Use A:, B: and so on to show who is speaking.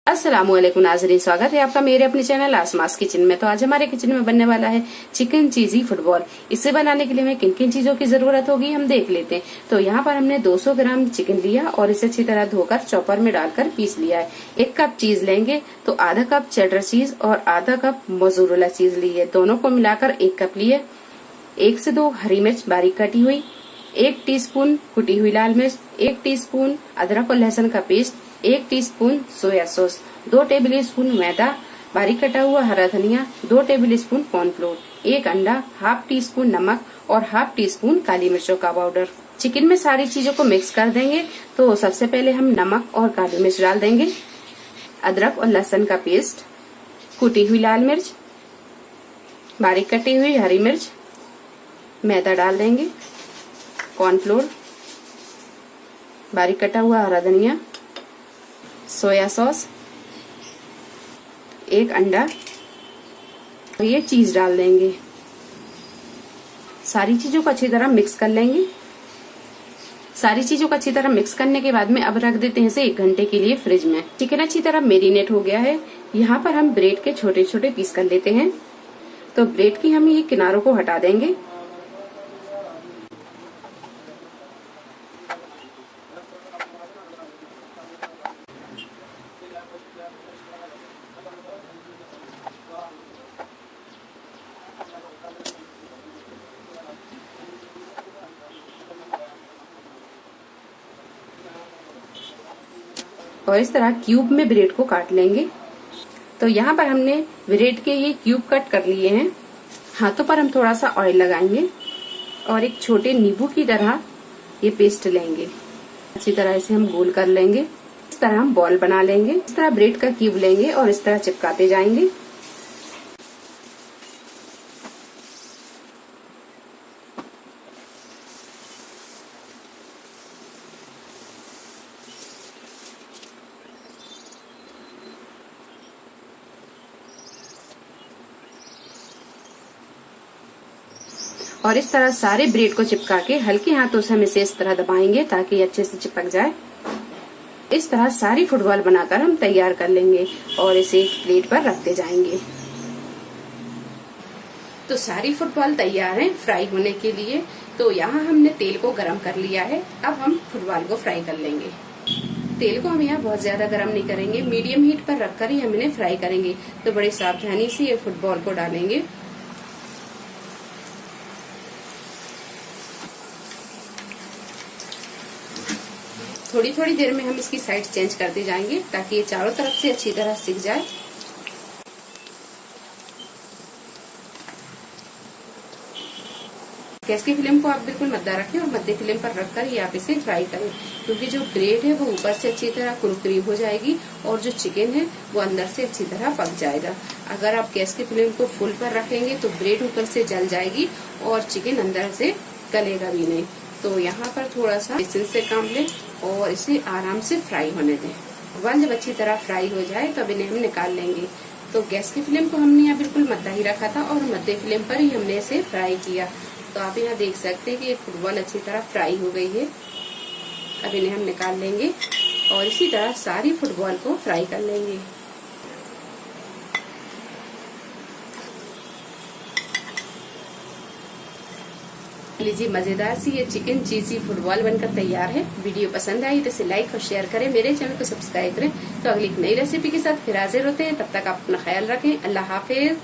A: अस्सलामुअलैकुम नाज़रीन, स्वागत है आपका मेरे अपने चैनल आसमास किचन में। तो आज हमारे किचन में बनने वाला है चिकन चीजी फुटबॉल। इसे बनाने के लिए हमें किन किन चीजों की जरूरत होगी हम देख लेते हैं। तो यहाँ पर हमने 200 ग्राम चिकन लिया और इसे अच्छी तरह धोकर चॉपर में डालकर पीस लिया है। 1 कप चीज लेंगे तो आधा कप चेडर चीज और आधा कप मोज़रेला चीज ली है। दोनों को मिलाकर 1 कप लिए। 1 से 2 हरी मिर्च बारीक कटी हुई, 1 टीस्पून कुटी हुई लाल मिर्च, 1 टीस्पून अदरक और लहसुन का पेस्ट, 1 teaspoon soya sauce, 2 tablespoon मैदा, बारीक कटा हुआ हरा धनिया, 2 टेबल स्पून कॉर्नफ्लोर, 1 अंडा, हाफ टी स्पून नमक और हाफ टी स्पून काली मिर्चों का पाउडर। चिकन में सारी चीजों को मिक्स कर देंगे। तो सबसे पहले हम नमक और काली मिर्च डाल देंगे, अदरक और लहसुन का पेस्ट, कुटी हुई लाल मिर्च, बारीक कटी हुई हरी मिर्च, मैदा डाल देंगे, कॉर्नफ्लोर, बारीक कटा हुआ हरा धनिया, सोया सॉस, 1 अंडा और ये चीज डाल देंगे। सारी चीजों को अच्छी तरह मिक्स कर लेंगे। सारी चीजों को अच्छी तरह मिक्स करने के बाद में अब रख देते हैं इसे 1 घंटे के लिए फ्रिज में। चिकन अच्छी तरह मेरीनेट हो गया है। यहाँ पर हम ब्रेड के छोटे छोटे पीस कर लेते हैं। तो ब्रेड की हम ये किनारों को हटा देंगे। और इस तरह क्यूब में ब्रेड को काट लेंगे। तो यहाँ पर हमने ब्रेड के ये क्यूब कट कर लिए हैं। हाथों पर हम थोड़ा सा ऑयल लगाएंगे और एक छोटे नींबू की तरह ये पेस्ट लेंगे। अच्छी तरह इसे हम गोल कर लेंगे। इस तरह हम बॉल बना लेंगे। इस तरह ब्रेड का क्यूब लेंगे और इस तरह चिपकाते जाएंगे। और इस तरह सारे ब्रेड को चिपका के हल्के हाथों से हम इसे इस तरह दबाएंगे ताकि अच्छे से चिपक जाए। इस तरह सारी फुटबॉल बनाकर हम तैयार कर लेंगे और इसे एक प्लेट पर रखते जाएंगे। तो सारी फुटबॉल तैयार है फ्राई होने के लिए। तो यहाँ हमने तेल को गरम कर लिया है। अब हम फुटबॉल को फ्राई कर लेंगे। तेल को हम यहाँ बहुत ज्यादा गरम नहीं करेंगे, मीडियम हीट पर रखकर ही हम इन्हें फ्राई करेंगे। तो बड़ी सावधानी से ये फुटबॉल को डालेंगे। थोड़ी थोड़ी देर में हम इसकी साइड चेंज करते जाएंगे ताकि ये चारों तरफ से अच्छी तरह सिक जाए। गैस की फ्लेम को आप बिल्कुल मद्दा रखें और मध्य फ्लेम पर रखकर ही आप इसे फ्राई करें, क्योंकि जो ब्रेड है वो ऊपर से अच्छी तरह कुरकुरी हो जाएगी और जो चिकन है वो अंदर से अच्छी तरह पक जाएगा। अगर आप गैस की फ्लेम को फुल पर रखेंगे तो ब्रेड ऊपर से जल जाएगी और चिकन अंदर से गलेगा भी नहीं। तो यहाँ पर थोड़ा सा पेशेंस से काम लें और इसे आराम से फ्राई होने दें। फुटबॉल जब अच्छी तरह फ्राई हो जाए तब इन्हें हम निकाल लेंगे। तो गैस की फ्लेम को हमने यहाँ बिल्कुल मद्दा ही रखा था और मध्य फ्लेम पर ही हमने इसे फ्राई किया। तो आप यहाँ देख सकते हैं कि ये फुटबॉल अच्छी तरह फ्राई हो गई है। अब इन्हें हम निकाल लेंगे और इसी तरह सारी फुटबॉल को फ्राई कर लेंगे। लीजिए, मजेदार सी ये चिकन चीजी फुटबॉल बनकर तैयार है। वीडियो पसंद आई तो इसे लाइक और शेयर करें, मेरे चैनल को सब्सक्राइब करें। तो अगली एक नई रेसिपी के साथ फिर हाजिर होते हैं। तब तक आप अपना ख्याल रखें। अल्लाह हाफिज।